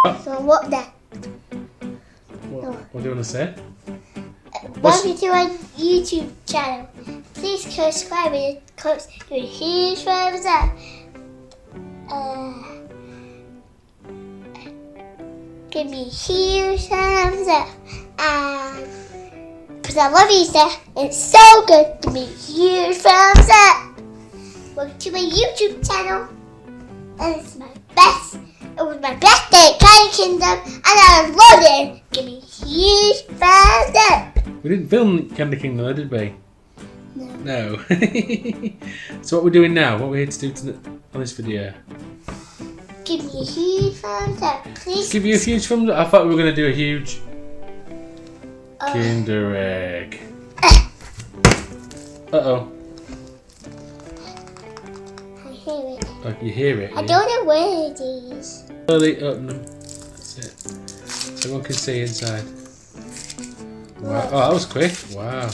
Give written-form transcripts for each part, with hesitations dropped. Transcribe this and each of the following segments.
So what then? What do you want to say? Welcome to our YouTube channel. Please subscribe and do a huge thumbs up. Give me a huge thumbs up. Because I love you, sir. It's so good. Give me a huge thumbs up. Welcome to my YouTube channel. And it's my best. It was my best day at Candy Kingdom, and I loved it. Give me a huge thumbs up. We didn't film Candy Kingdom, did we? No. No. So what we're doing now? What we're here to do on this video? Give me a huge thumbs up, please. Give you a huge thumbs up. I thought we were going to do a huge Kinder egg. Uh-oh. I hear it. Oh, you hear it? I don't know where it is. Slowly open them. That's it. So everyone can see inside. Wow. Oh, that was quick. Wow.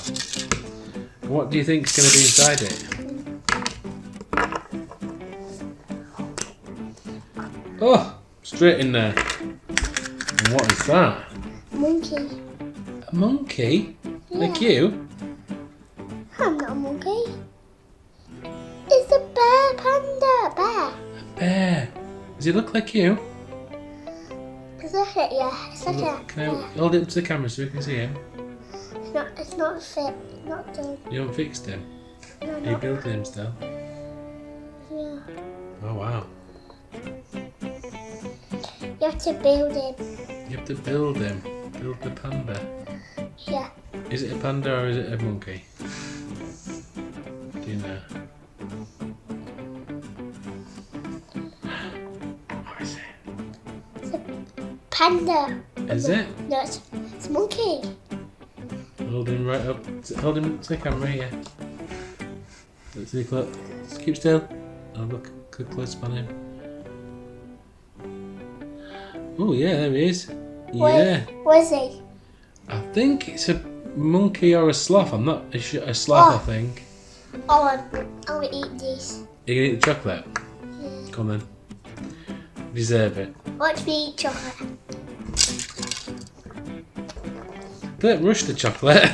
What do you think is going to be inside it? Oh, straight in there. And what is that? Monkey. A monkey? Yeah. Like you? I'm not a monkey. It's a bear, panda, bear. A bear. Does he look like you? It's like it, yeah. It's like a Can I hold it up to the camera so we can see him? It's not fit. Not done. You haven't fixed him? No, Are you not. building him still? Yeah. Oh wow. You have to build it. You have to build him. Build the panda. Yeah. Is it a panda or is it a monkey? Do you know? What is it? It's a panda. Is it? No, it's a monkey. Hold him right up. Hold him to the camera here. Let's see, look. Just keep still. Oh, look close up on him. Oh yeah, there he is. Yeah. What is he? I think it's a monkey or a sloth. I'm not a sloth. I think. Oh, I will eat this. You can eat the chocolate. Yeah. Come on then. You deserve it. Watch me eat chocolate. Don't rush the chocolate.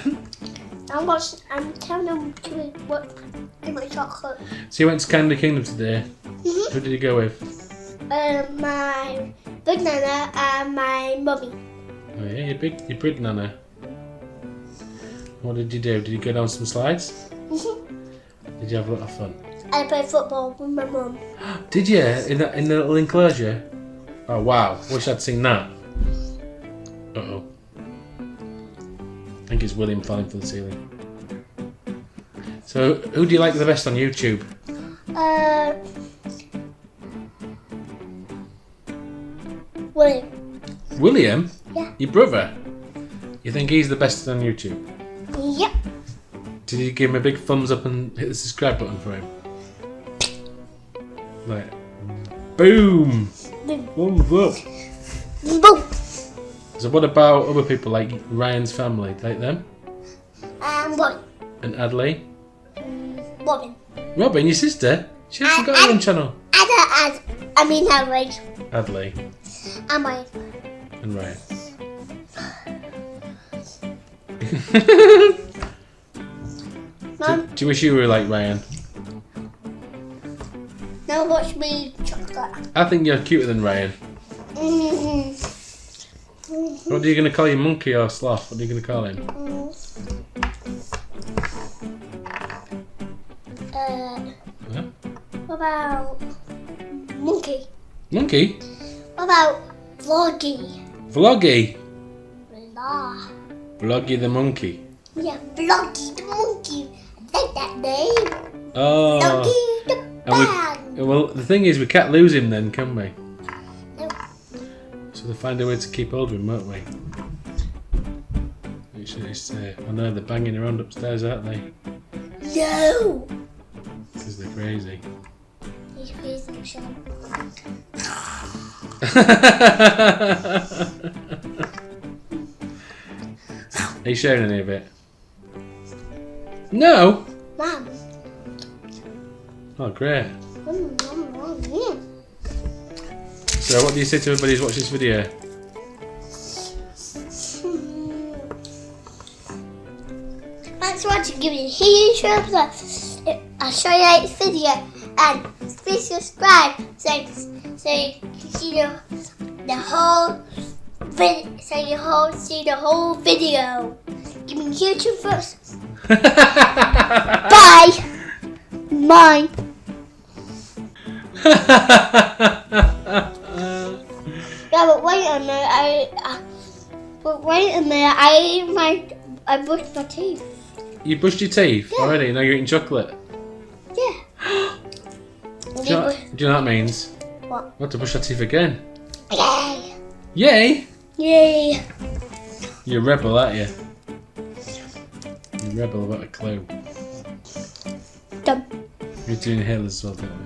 I'm telling them to watch my chocolate. So you went to Candy Kingdom today. Mhm. Who did you go with? My big nana and my mummy. Oh yeah, your big nana. What did you do? Did you go down some slides? Did you have a lot of fun? I played football with my mum. Did you? In the little enclosure? Oh wow, wish I'd seen that. Uh-oh. I think it's William falling from the ceiling. So, who do you like the best on YouTube? William. William? Yeah. Your brother? You think he's the best on YouTube? Yep. Did you give him a big thumbs up and hit the subscribe button for him? Like, boom! Boom. Thumbs up! Boom. So what about other people like Ryan's family? Like them? Robin. And Adley? Robin. Robin, your sister? She hasn't got her own channel. Harry. Adley And Ryan. and Ryan. Mum, Do you wish you were like Ryan? now watch me eat chocolate. I think you're cuter than Ryan. What are you going to call your monkey or sloth? What are you going to call him? Huh? What about monkey? Monkey? What about Vloggy? Vloggy. Blah. Vloggy the monkey. Yeah, Vloggy the monkey. I like that name. Oh. Vloggy the bag. Well, the thing is, we can't lose him then, can we? No. So we'll find a way to keep hold of him, won't we? Make sure he's safe. I know they're banging around upstairs, aren't they? No. Because they're crazy. He's crazy, Sean. Are you sharing any of it? No! Mom. Oh, great. So what do you say to everybody who's watched this video? Thanks for watching. Give me a huge thumbs up. I'll show you like this video and please subscribe so you can see the whole video. So you see the whole video. Give me a huge thumbs up. Bye. Bye. Yeah, but wait a minute. I brushed my teeth. You brushed your teeth Yeah. already? Now you're eating chocolate? Yeah. Do you know what that means? What? You have to brush your teeth again. Yay! Yay! Yay! You're a rebel, aren't you? You're a rebel without a clue. Done. You're doing hair as well, don't you?